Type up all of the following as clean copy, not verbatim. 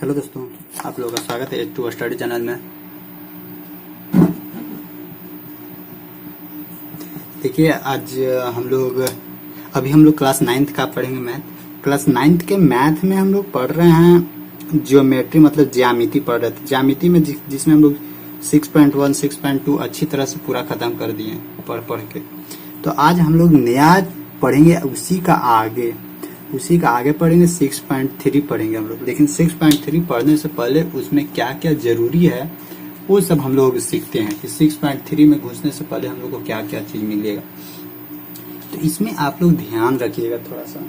Hello दोस्तों, आप लोगों का स्वागत है टू स्टडी चैनल में। देखिए आज हम लोग क्लास 9th का पढ़ेंगे मैथ। क्लास 9th के मैथ में हम लोग पढ़ रहे हैं ज्योमेट्री, मतलब ज्यामिति पढ़ रहे थे। ज्यामिति में जिसमें हम लोग 6.1 6.2 अच्छी तरह से पूरा खत्म कर दिए पढ़ के। तो आज हम लोग नया पढ़ेंगे, उसी का आगे पढ़ेंगे। 6.3 पढ़ेंगे हम लोग। लेकिन 6.3 पढ़ने से पहले उसमें क्या क्या जरूरी है वो सब हम लोग सीखते हैं कि 6.3 में घुसने से पहले हम लोग को क्या क्या चीज मिलेगा। तो इसमें आप लोग ध्यान रखिएगा थोड़ा सा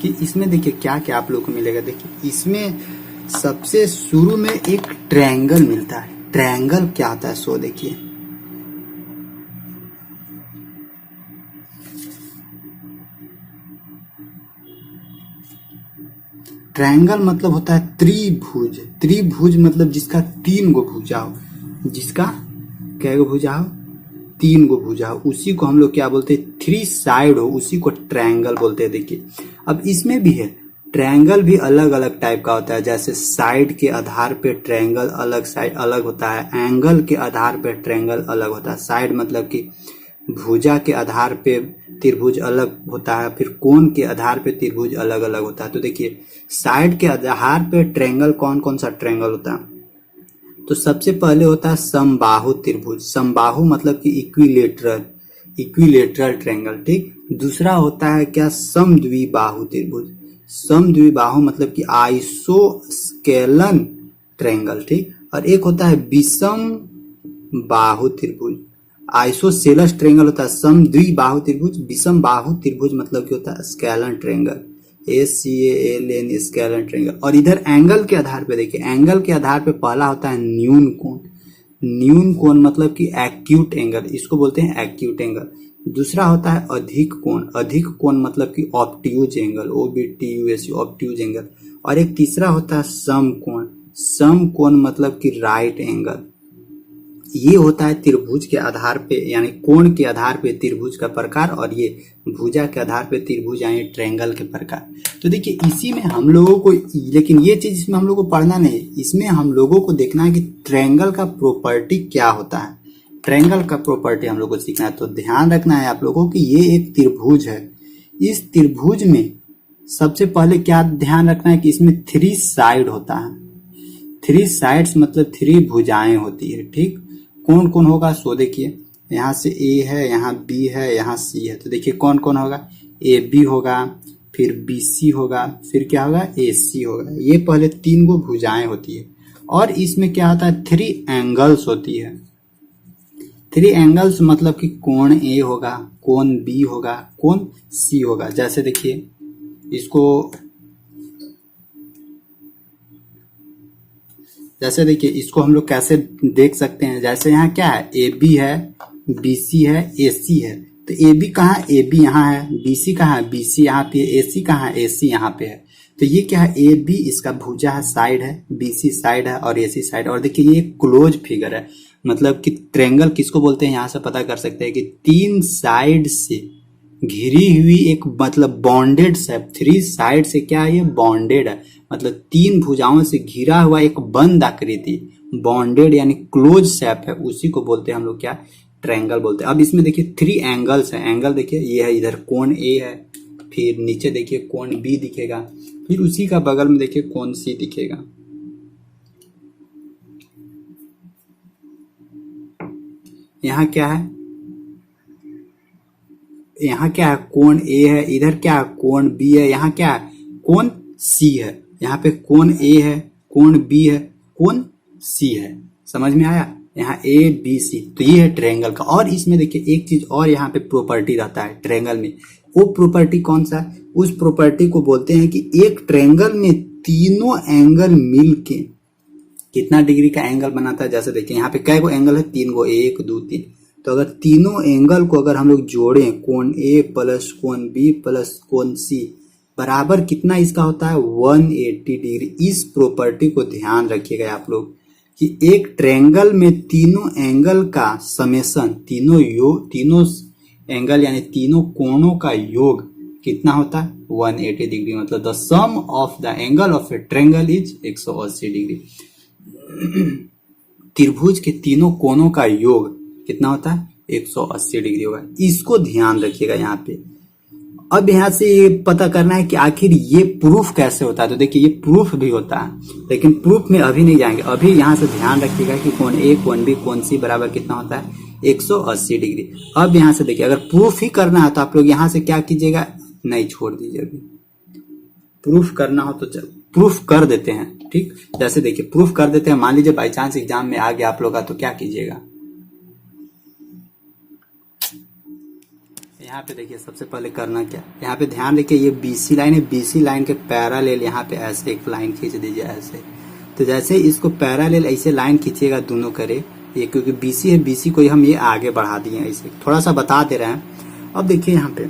कि इसमें देखिए क्या क्या आप लोग को मिलेगा। देखिए इसमें सबसे शुरू में एक ट्रायंगल मिलता है। ट्रायंगल क्या होता है सो देखिए, ट्रायंगल मतलब होता है त्रिभुज। त्रिभुज मतलब जिसका 3 गो भुजा हो। जिसका कै गो भुजा हो? 3 गो भुजा हो, उसी को हम लोग क्या बोलते हैं? 3 साइड हो, उसी को ट्रायंगल बोलते हैं। देखिए अब इसमें भी है, ट्रायंगल भी अलग अलग टाइप का होता है। जैसे साइड के आधार पे ट्रायंगल अलग साइड अलग होता है, एंगल के आधार पे ट्रायंगल अलग होता है। साइड मतलब कि भुजा के आधार पे त्रिभुज अलग होता है, फिर कोण के आधार पे त्रिभुज अलग अलग होता है। तो देखिए साइड के आधार पे ट्रायंगल कौन कौन सा ट्रायंगल होता है? तो सबसे पहले होता है समबाहु त्रिभुज। समबाहु मतलब कि इक्विलेटरल ट्रायंगल, ठीक। दूसरा होता है क्या? समद्विबाहु त्रिभुज। समद्विबाहु मतलब कि आइसोस्केलन ट्रायंगल, ठीक। और एक होता है विषम बाहु त्रिभुज। आइसोसेलस ट्रायंगल होता है समद्विबाहु त्रिभुज। विषम बाहु त्रिभुज मतलब कि होता है scalene triangle, SCALN scalene triangle. और इधर एंगल के आधार पे देखिए, एंगल के आधार पे पहला होता है न्यून कोण। न्यून कोण मतलब कि एक्यूट एंगल, इसको बोलते हैं एक्यूट एंगल। दूसरा होता है अधिक कोण। अधिक कोण मतलब कि obtuse angle, OBTUS obtuse angle. और एक तीसरा होता है सम कोण। सम कोण मतलब कि राइट एंगल। ये होता है त्रिभुज के आधार पे, यानी कोण के आधार पे त्रिभुज का प्रकार, और ये भुजा के आधार पे त्रिभुज यानी ट्रायंगल के प्रकार। तो देखिए इसी में हम लोगों को, लेकिन ये चीज इसमें हम लोगों को पढ़ना नहीं, इसमें हम लोगों को देखना है कि ट्रायंगल का प्रॉपर्टी क्या होता है। ट्रायंगल का प्रॉपर्टी हम लोग को सीखना है। तो ध्यान रखना है आप लोगों की ये एक त्रिभुज है। इस त्रिभुज में सबसे पहले क्या ध्यान रखना है कि इसमें 3 साइड होता है। 3 साइड्स मतलब 3 भुजाएं होती है, ठीक। कौन कौन होगा सो देखिए, यहाँ से A है, यहाँ B है, यहाँ C है। तो देखिए कौन कौन होगा? AB होगा, फिर BC होगा, फिर क्या होगा? AC होगा। ये पहले 3 गो भुजाएं होती है। और इसमें क्या होता है? 3 एंगल्स होती है। 3 एंगल्स मतलब कि कोण A होगा, कोण B होगा, कोण C होगा। जैसे देखिए इसको हम लोग कैसे देख सकते हैं? जैसे यहाँ क्या है? AB है, BC है, AC है। तो AB कहाँ है? AB यहाँ है। BC कहाँ है? BC यहाँ पे है। AC कहाँ है? AC यहाँ पे है। तो ये क्या है? AB इसका भुजा है, साइड है, BC साइड है और AC साइड। और देखिए ये क्लोज फिगर है, मतलब कि ट्रायंगल किसको बोलते हैं यहाँ से पता कर सकते हैं कि 3 साइड से घिरी हुई एक, मतलब बॉन्डेड शेप। 3 साइड से क्या है? ये बॉन्डेड है, मतलब 3 भुजाओं से घिरा हुआ एक बंद आकृति, बॉन्डेड यानी क्लोज शेप है, उसी को बोलते हैं हम लोग क्या? ट्रायंगल बोलते हैं। अब इसमें देखिए 3 एंगल्स है। एंगल देखिए ये है, इधर कोण A है, फिर नीचे देखिए कोण B दिखेगा, फिर उसी का बगल में देखिए कोण C दिखेगा। यहाँ क्या है? यहाँ क्या है? कोण A है, इधर क्या है? कोण B है, यहाँ क्या है? कोण C है। यहाँ पे कोण A है, कोण B है, कोण C है। समझ में आया? यहाँ ABC। तो ये है ट्रायंगल का। और इसमें देखिए एक चीज और यहाँ पे प्रॉपर्टी रहता है ट्रायंगल में। वो प्रॉपर्टी कौन सा? उस प्रॉपर्टी को बोलते हैं कि एक ट्रायंगल में तीनों एंगल मिलके कितना डिग्री का एंगल बनाता है। जैसे देखिए यहाँ पे कै गो एंगल है? 3 गो, 1 2 3। तो अगर तीनों एंगल को अगर हम लोग जोड़ें, कोण A प्लस कोण B प्लस कोण C बराबर कितना इसका होता है? 180 डिग्री। इस प्रॉपर्टी को ध्यान रखिएगा आप लोग कि एक ट्रायंगल में तीनों एंगल का समेशन, तीनों एंगल यानी तीनों कोणों का योग कितना होता है 180 डिग्री। मतलब the sum of the angle of a triangle is 180 degree. त्रिभुज के तीनों कोनों का योग कितना होता है 180 डिग्री होगा। इसको ध्यान रखिएगा यहाँ पे। अब यहाँ से ये पता करना है कि आखिर ये प्रूफ कैसे होता है। तो देखिए ये प्रूफ भी होता है, लेकिन प्रूफ में अभी नहीं जाएंगे। अभी यहाँ से ध्यान रखिएगा कि कोण ए कोण बी कोण सी बराबर कितना होता है 180 डिग्री। अब यहाँ से देखिए, अगर प्रूफ ही करना है तो आप लोग यहाँ से क्या कीजिएगा, नहीं छोड़ दीजिए। अभी प्रूफ करना हो तो चल प्रूफ कर देते हैं, ठीक। जैसे देखिए प्रूफ कर देते हैं, मान लीजिए बाई चांस एग्जाम में आ गया आप लोग का, तो क्या कीजिएगा, यहाँ पे देखिए सबसे पहले करना क्या, यहाँ पे ध्यान रखिए ये बीसी लाइन है, बीसी लाइन के पैरेलल यहाँ पे ऐसे एक लाइन खींच दीजिए ऐसे। तो जैसे इसको पैरेलल ऐसे लाइन खींचिएगा दोनों करे, ये क्योंकि बीसी है, बीसी को हम ये आगे बढ़ा दिए ऐसे, थोड़ा सा बता दे रहे हैं। अब देखिए यहाँ पे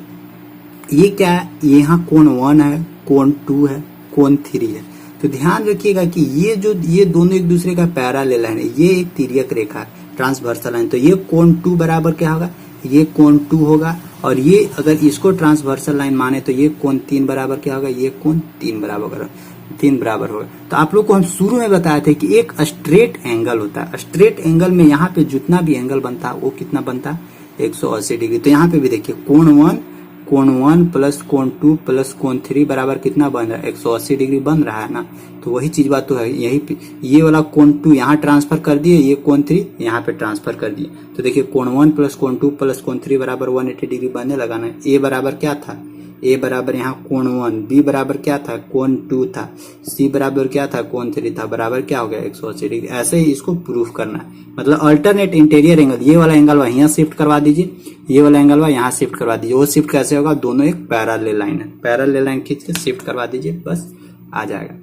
ये क्या है, यहाँ कोण 1 है, कोण 2 है, कोण 3 है। तो ध्यान रखिएगा कि ये दोनों एक दूसरे का पैरेलल लाइन है, ये एक तिर्यक रेखा है ट्रांसवर्सल लाइन। तो ये कोण 2 बराबर क्या होगा, ये कोण 2 होगा। और ये अगर इसको ट्रांसवर्सल लाइन माने तो ये कोण 3 बराबर क्या होगा, ये कोण 3 बराबर होगा। तो आप लोग को हम शुरू में बताए थे कि एक स्ट्रेट एंगल होता है, स्ट्रेट एंगल में यहाँ पे जितना भी एंगल बनता है वो कितना बनता है 180 डिग्री। तो यहाँ पे भी देखिए कोण 1 प्लस कोण 2 प्लस कोण 3 बराबर कितना बन रहा है 180 डिग्री बन रहा है ना। तो वही चीज बात तो है, यही पे ये वाला कोण 2 यहाँ ट्रांसफर कर दिए, ये कोण 3 यहाँ पे ट्रांसफर कर दिए। तो देखिए कोण 1 प्लस कोण 2 प्लस कोण 3 बराबर 180 डिग्री बनने लगा ना। ए बराबर क्या था, ए बराबर यहाँ कोण 1, बी बराबर क्या था कोण 2 था, सी बराबर क्या था कोण 3 था, बराबर क्या हो गया 180 डिग्री। ऐसे ही इसको प्रूफ करना है। मतलब अल्टरनेट इंटीरियर एंगल, ये वाला एंगल यहाँ शिफ्ट करवा दीजिए, ये वाला एंगल यहाँ शिफ्ट करवा दीजिए। वो शिफ्ट कैसे होगा, दोनों एक पैरेलल लाइन है, पैरेलल लाइन खींच के शिफ्ट करवा दीजिए, बस आ जाएगा।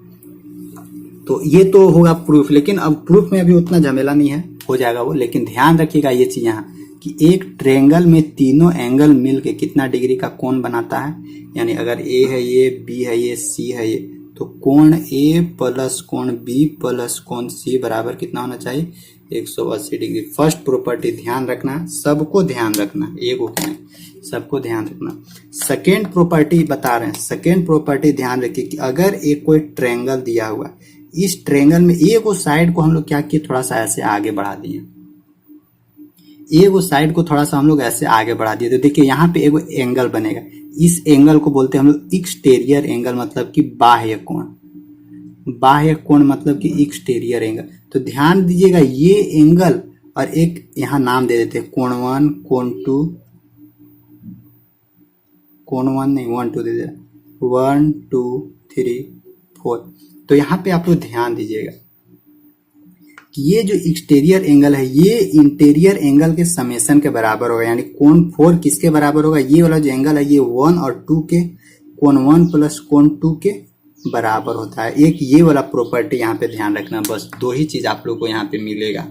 तो ये तो होगा प्रूफ, लेकिन अब प्रूफ में अभी उतना झमेला नहीं है, हो जाएगा वो। लेकिन ध्यान रखिएगा ये चीज यहाँ कि एक ट्रायंगल में तीनों एंगल मिलके कितना डिग्री का कोण बनाता है। यानी अगर ए है ये, बी है ये, सी है ये, तो कोण ए प्लस कोण बी प्लस कोण सी बराबर कितना होना चाहिए 180 डिग्री। फर्स्ट प्रॉपर्टी ध्यान रखना, सबको ध्यान रखना, एगो क्या है, सबको ध्यान रखना। सेकेंड प्रॉपर्टी बता रहे हैं, सेकेंड प्रॉपर्टी ध्यान रखिए कि अगर एक कोई ट्रायंगल दिया हुआ, इस ट्रायंगल में एक साइड को हम लोग क्या किए, थोड़ा सा ऐसे आगे बढ़ा दिए, एक साइड को थोड़ा सा हम लोग ऐसे आगे बढ़ा दिए। तो देखिए यहाँ पे एक एंगल बनेगा, इस एंगल को बोलते हैं हम लोग एक्सटीरियर एंगल, मतलब कि बाह्य कोण। बाह्य कोण मतलब कि एक्सटीरियर एंगल। तो ध्यान दीजिएगा ये एंगल, और एक यहाँ नाम दे देते हैं कोण 1 कोण 2, कोण 1 नहीं 1 2 दे दे 1 2 3 4। तो यहाँ पे आप लोग ध्यान दीजिएगा कि ये जो एक्सटीरियर एंगल है ये इंटीरियर एंगल के समेशन के बराबर होगा। यानी कोण 4 किसके बराबर होगा, ये वाला जो एंगल है ये 1 और 2 के, कोण 1 प्लस कोण 2 के बराबर होता है। एक ये वाला प्रॉपर्टी यहाँ पे ध्यान रखना, बस दो ही चीज आप लोग को यहाँ पे मिलेगा,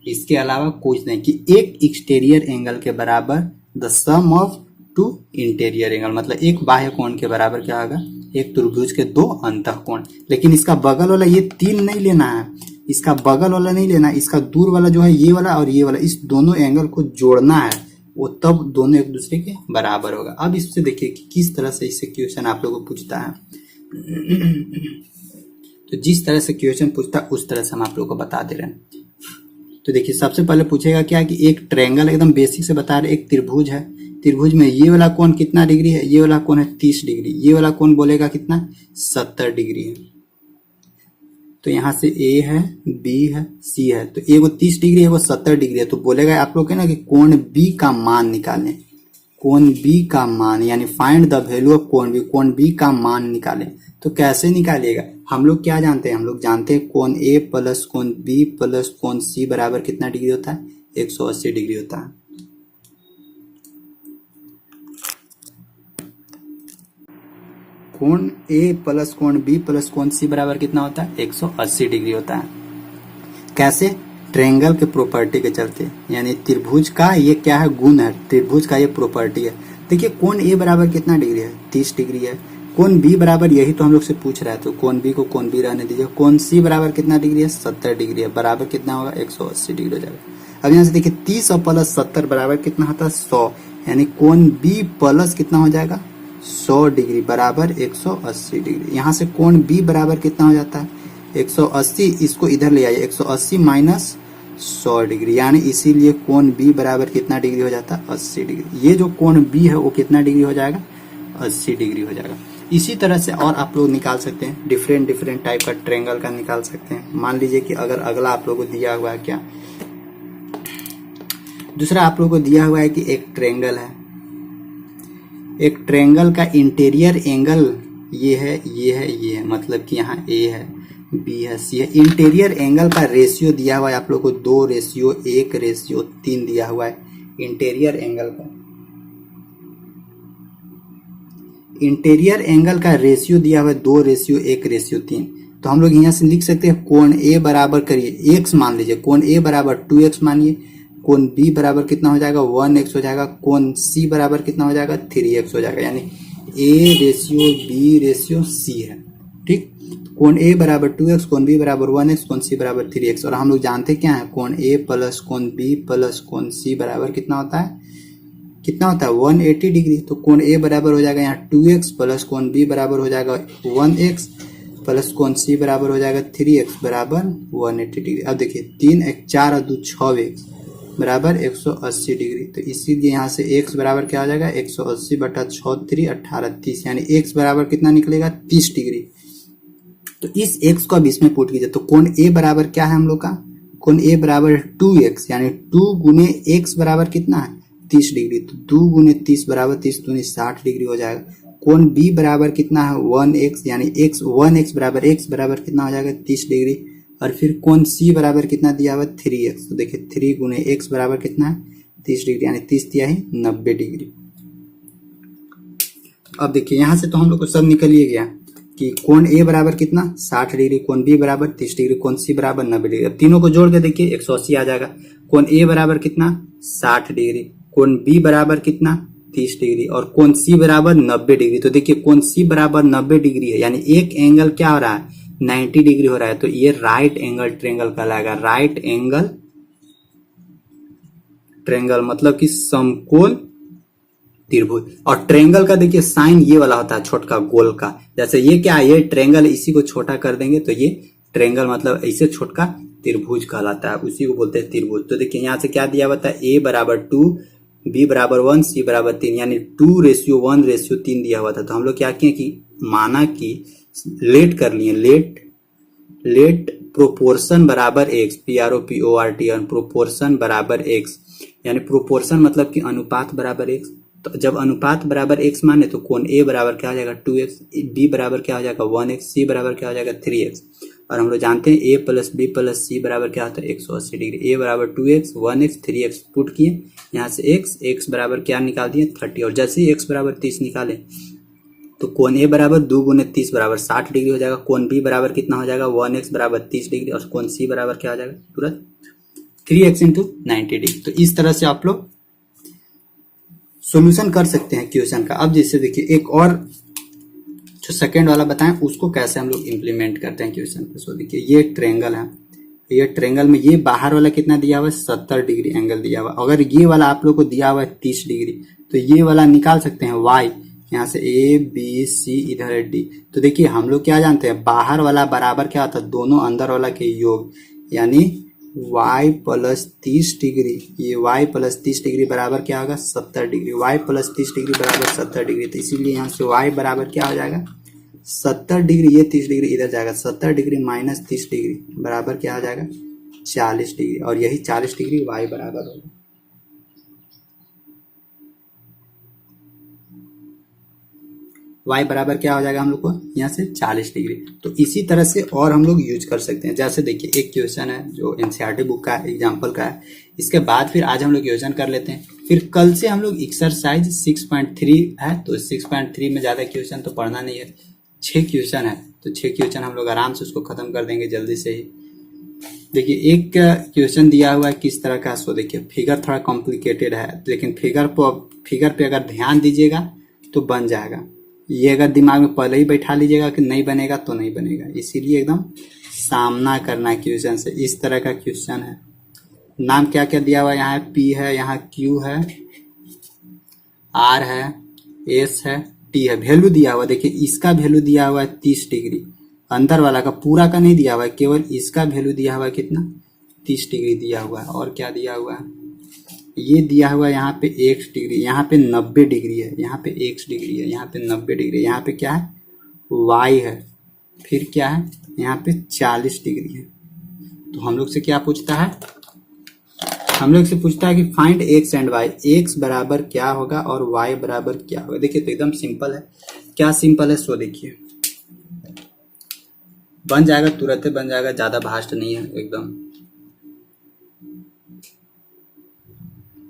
इसके अलावा कुछ नहीं। कि एक एक्सटीरियर एंगल के बराबर the sum of 2 interior angle, मतलब एक बाह्य कोण के बराबर क्या होगा, एक त्रिभुज के 2 अंतः कोण। लेकिन इसका बगल वाला ये 3 नहीं लेना है, इसका बगल वाला नहीं लेना, इसका दूर वाला जो है ये वाला और ये वाला, इस दोनों एंगल को जोड़ना है, वो तब दोनों एक दूसरे के बराबर होगा। अब इससे देखिए कि किस तरह से इससे क्वेश्चन आप लोगों को पूछता है। तो जिस तरह से क्वेश्चन पूछता है उस तरह से हम आप लोगों को बता दे रहे हैं। तो देखिए सबसे पहले पूछेगा क्या कि एक ट्रायंगल, एकदम बेसिक से बता रहे, एक त्रिभुज है, त्रिभुज में ये वाला कोण कितना डिग्री है, ये वाला कोण है 30 डिग्री, ये वाला कोण बोलेगा कितना 70 डिग्री है। तो यहाँ से ए है, बी है, सी है, तो एगो 30 डिग्री है, वो 70 डिग्री है। तो बोलेगा आप लोग के ना कि कोण बी का मान निकालें, कोण बी का मान, यानी फाइंड द वैल्यू ऑफ कोण बी, कोण बी का मान निकालें। तो कैसे निकालिएगा, हम लोग क्या जानते हैं, हम लोग जानते हैं कोण ए प्लस कोण बी प्लस कोण सी बराबर कितना डिग्री होता है 180 डिग्री होता है। कोण ए प्लस कोण बी प्लस कोण सी बराबर कितना होता है 180 डिग्री होता है। कैसे, ट्रायंगल के प्रॉपर्टी के चलते, यानी त्रिभुज का ये क्या है, गुण है, त्रिभुज का ये प्रॉपर्टी है। देखिए कोण ए बराबर कितना डिग्री है 30 डिग्री है, कोण बी बराबर, यही तो हम लोग से पूछ रहा है, तो कोण बी को कोण बी रहने दीजिए। कोण सी बराबर कितना डिग्री है 70 डिग्री है, बराबर कितना होगा 180 डिग्री हो जाएगा। अब यहाँ से देखिए 30 और प्लस 70 बराबर कितना होता है 100, यानी कोण बी प्लस कितना हो जाएगा 100 डिग्री बराबर 180 डिग्री। यहाँ से कोण बी बराबर कितना हो जाता है 180, इसको इधर ले आइए 180 माइनस 100 डिग्री, यानी इसीलिए कोण बी बराबर कितना डिग्री हो जाता है 80 डिग्री। ये जो कोण बी है वो कितना डिग्री हो जाएगा 80 डिग्री हो जाएगा। इसी तरह से और आप लोग निकाल सकते हैं, डिफरेंट डिफरेंट टाइप का ट्रायंगल का निकाल सकते हैं। मान लीजिए कि अगर अगला आप लोगों को दिया हुआ है क्या, दूसरा आप लोगों को दिया हुआ है कि एक ट्रायंगल है, एक ट्रायंगल का इंटीरियर एंगल ये है, ये है, ये है, मतलब कि यहाँ ए है, बी है, सी है। इंटीरियर एंगल का रेशियो दिया हुआ है आप लोग को 2:1:3 दिया हुआ है। इंटीरियर एंगल का रेशियो दिया हुआ है 2:1:3। तो हम लोग यहाँ से लिख सकते हैं कोण ए बराबर करिए एक्स मान लीजिए, कोण ए बराबर 2x मानिए, कोण बी बराबर कितना हो जाएगा 1x हो जाएगा, कोण सी बराबर कितना हो जाएगा 3x हो जाएगा, यानी A/B/C है। ठीक, कोण ए बराबर 2x, कोण बी बराबर 1x, कोण सी बराबर 3x। और हम लोग जानते क्या है, कोण ए प्लस कोण बी प्लस कोण सी बराबर कितना होता है 180 डिग्री। तो कोण ए बराबर हो जाएगा यहाँ 2x प्लस कोण बी बराबर हो जाएगा 1x प्लस कोण सी बराबर हो जाएगा 3x बराबर 180 डिग्री। अब देखिए 3 1 4 और 2 6x बराबर 180 डिग्री। तो इसीलिए यहाँ से x बराबर क्या हो जाएगा 180/6 3 18 30, यानी x बराबर कितना निकलेगा 30 डिग्री। तो इस x को अब इसमें पुट कीजिए, तो कोण a बराबर क्या है हम लोग का, कोण a बराबर 2x, यानी 2 गुने x बराबर कितना है 30 डिग्री। तो 2 गुने 30 बराबर 30 दूनी 60 डिग्री हो जाएगा। कोण b बराबर कितना है 1x, यानी x 1x बराबर x बराबर कितना हो जाएगा 30 डिग्री। और फिर कोण c बराबर कितना दिया हुआ 3x, तो देखिए 3 गुने x बराबर कितना है 30 डिग्री, यानी 30 दिया ही 90 डिग्री। अब देखिए यहाँ से तो हम लोग को सब निकल ही गया कि कोण a बराबर कितना 60 डिग्री, कोण b बराबर 30 डिग्री, कोण c बराबर 90 डिग्री। अब तीनों को जोड़ के देखिए 180 आ जाएगा। कोण a बराबर कितना 60 डिग्री, कोण b बराबर कितना 30 डिग्री और कोण c बराबर 90 डिग्री। तो देखिए कोण c बराबर 90 डिग्री है, यानी एक एंगल क्या हो रहा है 90 डिग्री हो रहा है। तो ये राइट एंगल ट्रायंगल कहलाएगा। राइट एंगल ट्रायंगल मतलब कि समकोण त्रिभुज। और ट्रायंगल का देखिए साइन ये वाला होता है छोटा गोल का, जैसे ये क्या है ये ट्रायंगल, इसी को छोटा कर देंगे तो ये ट्रायंगल मतलब ऐसे छोटा त्रिभुज कहलाता है, उसी को बोलते हैं त्रिभुज। तो देखिए यहाँ से क्या दिया हुआ था a बराबर 2, b बराबर 1, c बराबर 3, यानी 2:1:3 दिया हुआ था। तो हम लोग क्या किए कि माना कि लेट कर लिए, लेट प्रोपोर्शन बराबर x, PROPORT और प्रोपोर्शन बराबर x, यानी प्रोपोर्शन मतलब कि अनुपात बराबर x। तो जब अनुपात बराबर x माने तो कोण a बराबर क्या हो जाएगा 2x, b बराबर क्या हो जाएगा 1x, c बराबर क्या हो जाएगा 3x। और हम लोग जानते हैं a plus b plus c बराबर क्या होता है 180 डिग्री। a बराबर 2x 1x 3x पुट किए, यहाँ से x बराबर क्या निकाल दिए 30, और जैसे ही x बराबर 30 निकाले तो कोण a बराबर 2 गुने 30 बराबर 60 डिग्री हो जाएगा। कोण b बराबर कितना हो जाएगा 1x बराबर 30 डिग्री और कोण c बराबर क्या हो जाएगा तुरंत 3x इंटू 90 डिग्री। तो इस तरह से आप लोग सॉल्यूशन कर सकते हैं क्वेश्चन का। अब जैसे देखिए एक और जो सेकंड वाला बताएं उसको कैसे हम लोग इम्प्लीमेंट करते हैं क्वेश्चन पे। सो देखिए ये ट्रायंगल है, ये ट्रायंगल में ये बाहर वाला कितना दिया हुआ है 70 डिग्री एंगल दिया हुआ। अगर ये वाला आप लोग को दिया हुआ है 30 डिग्री तो ये वाला निकाल सकते हैं y, यहाँ से a b c इधर है d। तो देखिए हम लोग क्या जानते हैं बाहर वाला बराबर क्या होता है दोनों अंदर वाला के योग, यानी y प्लस 30 डिग्री, ये y प्लस 30 डिग्री बराबर क्या होगा 70 डिग्री, y प्लस 30 डिग्री बराबर 70 डिग्री। तो इसीलिए यहाँ से y बराबर क्या हो जाएगा 70 डिग्री, ये 30 डिग्री इधर जाएगा, 70 डिग्री माइनस 30 डिग्री बराबर क्या हो जाएगा 40 डिग्री, और यही 40 डिग्री y बराबर होगा। y बराबर क्या हो जाएगा हम लोग को यहाँ से 40 डिग्री। तो इसी तरह से और हम लोग यूज कर सकते हैं। जैसे देखिए एक क्वेश्चन है जो एनसीईआरटी बुक का एग्जाम्पल का है, इसके बाद फिर आज हम लोग क्वेश्चन कर लेते हैं। फिर कल से हम लोग एक्सरसाइज 6.3 है, तो 6.3 में ज्यादा क्वेश्चन तो पढ़ना नहीं है, 6 क्वेश्चन है, तो 6 क्वेश्चन हम लोग आराम से उसको खत्म कर देंगे जल्दी से ही। देखिए एक क्वेश्चन दिया हुआ है किस तरह का, सो देखिए फिगर थोड़ा कॉम्प्लिकेटेड है, लेकिन फिगर पे अगर ध्यान दीजिएगा तो बन जाएगा। ये अगर दिमाग में पहले ही बैठा लीजिएगा कि नहीं बनेगा तो नहीं बनेगा, इसीलिए एकदम सामना करना है क्वेश्चन से। इस तरह का क्वेश्चन है, नाम क्या क्या दिया हुआ है, यहाँ P है, यहाँ Q है, R है, S है टी है, वैल्यू दिया हुआ देखिए, इसका वैल्यू दिया हुआ है 30 डिग्री, अंदर वाला का पूरा का नहीं दिया हुआ है, केवल इसका वैल्यू दिया हुआ है कितना, 30 डिग्री दिया हुआ है। और क्या दिया हुआ है, ये दिया हुआ है यहाँ पे x डिग्री, यहाँ पे 90 डिग्री है, यहाँ पे x डिग्री है, यहाँ पे 90 डिग्री, यहाँ पे क्या है y है, फिर क्या है यहाँ पे 40 डिग्री है। तो हम लोग से क्या पूछता है, हम लोग से पूछता है कि find x and y, x बराबर क्या होगा और y बराबर क्या होगा। देखिए तो एकदम सिंपल है, क्या सिंपल है सो देखिए, बन जाएगा, तुरंत बन जाएगा, ज्यादा भास्ट नहीं है एकदम।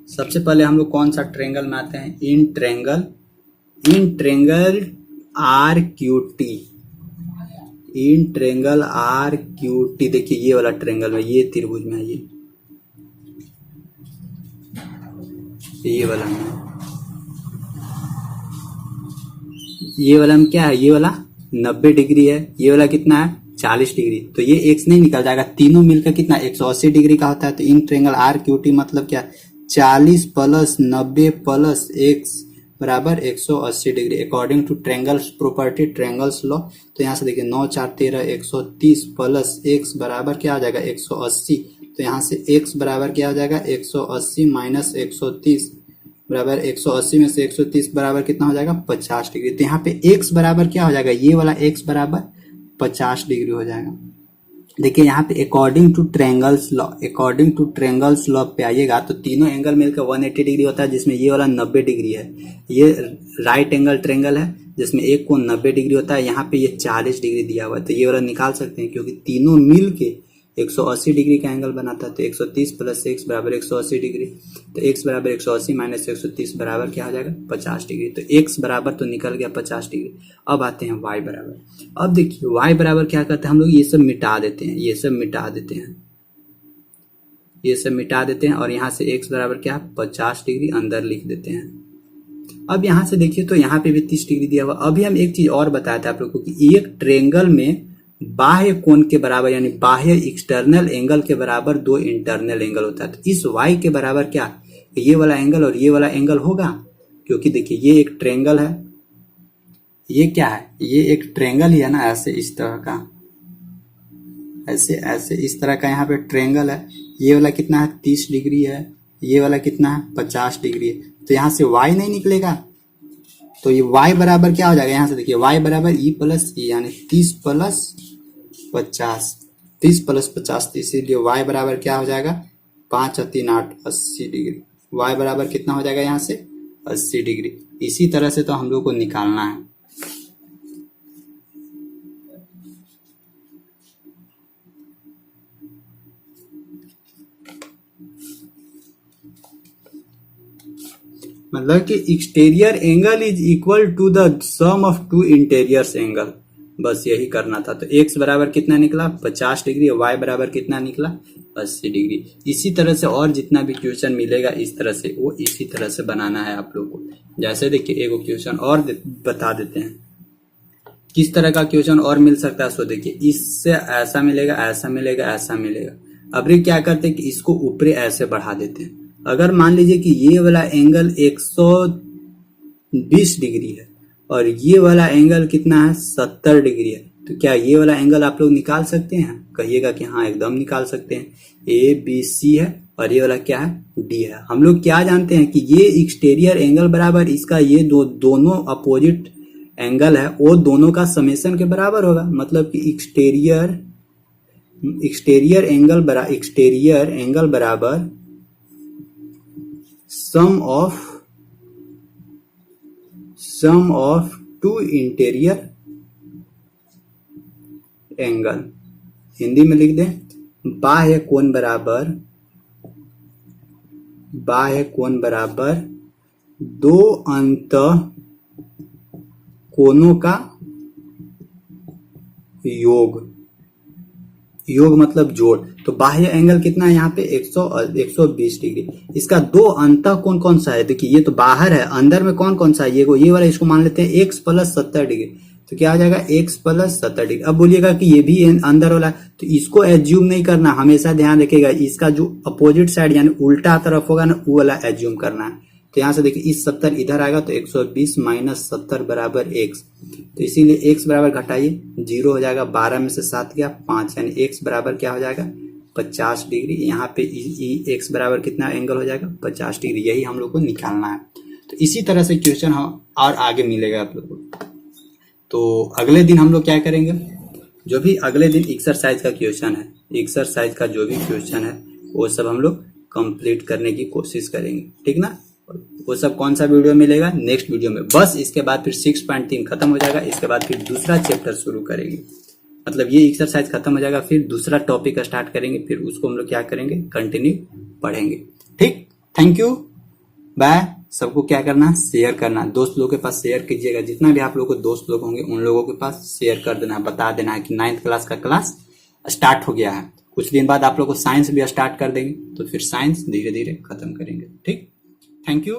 सबसे पहले हम लोग कौन सा ट्रेंगल में आते हैं, in triangle R Q T, in triangle R Q T. देखिए ये वाला ट्रेंगल में, ये त्रिभुज में है, ये वाला में, ये वाला में क्या है, ये वाला 90 डिग्री है, ये वाला कितना है 40 डिग्री। तो ये एक्स नहीं निकल जाएगा, तीनों मिलकर कितना 180 डिग्री का होता है। तो in triangle R Q T मतलब क्या, 40 प्लस 90 प्लस एक्स बराबर 180 degree, according to triangles property, triangles law. तो यहाँ से देखिए 9 4 13 130 प्लस एक्स बराबर क्या आ जाएगा 180। तो यहाँ से x बराबर क्या हो जाएगा 180 माइनस 130 बराबर 180 में से 130 बराबर कितना हो जाएगा 50 डिग्री। तो यहाँ पे x बराबर क्या हो जाएगा, ये वाला x बराबर 50 डिग्री हो जाएगा। देखिए यहाँ पे according to triangles law, according to triangles law पे आइएगा तो तीनों एंगल मिलकर 180 डिग्री होता है, जिसमें ये वाला 90 डिग्री है, ये राइट एंगल ट्रेंगल है जिसमें एक कोण 90 डिग्री होता है, यहाँ पे ये 40 डिग्री दिया हुआ है। तो ये वाला निकाल सकते हैं क्योंकि तीनों मिल के 180 डिग्री का एंगल बनाता है। तो 130 प्लस x बराबर 180 डिग्री, तो x बराबर 180 माइनस 130 बराबर क्या हो जाएगा 50 डिग्री। तो x बराबर तो निकल गया 50 डिग्री। अब आते हैं y बराबर। अब देखिए y बराबर क्या करते हैं हम लोग, ये सब मिटा देते हैं, ये सब मिटा देते हैं, ये सब मिटा देते हैं और यहाँ से x बराबर क्या 50 डिग्री अंदर लिख देते हैं। अब यहाँ से देखिए तो यहाँ पे भी 30 डिग्री दिया हुआ। अभी हम एक चीज और बताया था आप लोग को कि एक ट्रेंगल में बाह्य कोण के बराबर यानी बाह्य एक्सटर्नल एंगल के बराबर दो इंटरनल एंगल होता है। तो इस y के बराबर क्या, ये वाला एंगल और ये वाला एंगल होगा, क्योंकि देखिए ये एक ट्रेंगल है, ये क्या है, ये एक ट्रेंगल ही है ना, ऐसे इस तरह का, ऐसे ऐसे इस तरह का यहाँ पे ट्रेंगल है। ये वाला कितना है 30 डिग्री है, ये वाला कितना है 50 डिग्री है। तो यहाँ से y नहीं निकलेगा, तो ये y बराबर क्या हो जाएगा, यहाँ से देखिए y बराबर e प्लस ई यानी 30 प्लस 50, 30 प्लस 50, इसीलिए y बराबर क्या हो जाएगा 5 और 3 8 80 डिग्री। y बराबर कितना हो जाएगा यहाँ से 80 डिग्री। इसी तरह से तो हम लोग को निकालना है। मतलब कि exterior angle is equal to the sum of two interiors angle, बस यही करना था। तो x बराबर कितना निकला 50 डिग्री और y बराबर कितना निकला 80 डिग्री। इसी तरह से और जितना भी क्वेश्चन मिलेगा इस तरह से वो इसी तरह से बनाना है आप लोग को। जैसे देखिए एक क्वेश्चन और बता देते हैं किस तरह का क्वेश्चन और मिल सकता है। सो देखिए इससे ऐसा मिलेगा, ऐसा मिलेगा, ऐसा मिलेगा। अब ये क्या करते हैं कि इसको ऊपरी ऐसे बढ़ा देते हैं। अगर मान लीजिए कि ये वाला एंगल 120 डिग्री है और ये वाला एंगल कितना है 70 डिग्री है, तो क्या ये वाला एंगल आप लोग निकाल सकते हैं? कहिएगा कि हाँ एकदम निकाल सकते हैं। ए बी सी है और ये वाला क्या है डी है। हम लोग क्या जानते हैं कि ये एक्सटीरियर एंगल बराबर इसका ये दोनों अपोजिट एंगल है वो दोनों का समेशन के बराबर होगा। मतलब कि एक्सटीरियर एंगल बराबर sum of two interior angle. Hindi में लिख दें बाह्य कोण बराबर दो अंत कोणों का योग मतलब जोड़। तो बाह्य एंगल कितना है यहाँ पे 120 डिग्री। इसका दो अंत कोण कौन सा है, देखिए ये तो बाहर है, अंदर में कौन कौन सा है, ये वाला इसको मान लेते हैं x प्लस 70 डिग्री। तो क्या आ जाएगा x प्लस 70 डिग्री। अब बोलिएगा कि ये भी अंदर वाला, तो इसको एज्यूम नहीं करना, हमेशा ध्यान रखिएगा इसका जो अपोजिट साइड यानी उल्टा तरफ होगा ना वो वाला एज्यूम करना है। तो यहाँ से देखिए इस 70 इधर आएगा तो 120 माइनस 70 बराबर x, तो इसीलिए x बराबर घटाइए 0 हो जाएगा, 12 में से 7 गया 5, यानी x बराबर क्या हो जाएगा 50 डिग्री। यहाँ पे x बराबर कितना एंगल हो जाएगा 50 डिग्री, यही हम लोग को निकालना है। तो इसी तरह से क्वेश्चन हम और आगे मिलेगा आप लोगों को। तो अगले दिन हम लोग क्या करेंगे, जो भी अगले दिन एक्सरसाइज का क्वेश्चन है, एक्सरसाइज का जो भी क्वेश्चन है वो सब हम लोग कंप्लीट करने की कोशिश करेंगे, ठीक ना। वो सब कौन सा वीडियो मिलेगा, नेक्स्ट वीडियो में। बस इसके बाद फिर 6.3 खत्म हो जाएगा, इसके बाद फिर दूसरा चैप्टर शुरू करेंगे, मतलब ये एक्सरसाइज खत्म हो जाएगा, फिर दूसरा टॉपिक स्टार्ट करेंगे, फिर उसको हम लोग क्या करेंगे कंटिन्यू पढ़ेंगे, ठीक। Thank you, bye. सबको क्या करना, शेयर करना, दोस्त लोगों के पास शेयर कीजिएगा, जितना भी आप लोगों को दोस्त लोग होंगे उन लोगों के पास शेयर कर देना है, बता देना है कि 9th क्लास का क्लास स्टार्ट हो गया है। कुछ दिन बाद आप लोग को साइंस भी स्टार्ट कर देंगे, तो फिर साइंस धीरे धीरे खत्म करेंगे, ठीक। Thank you.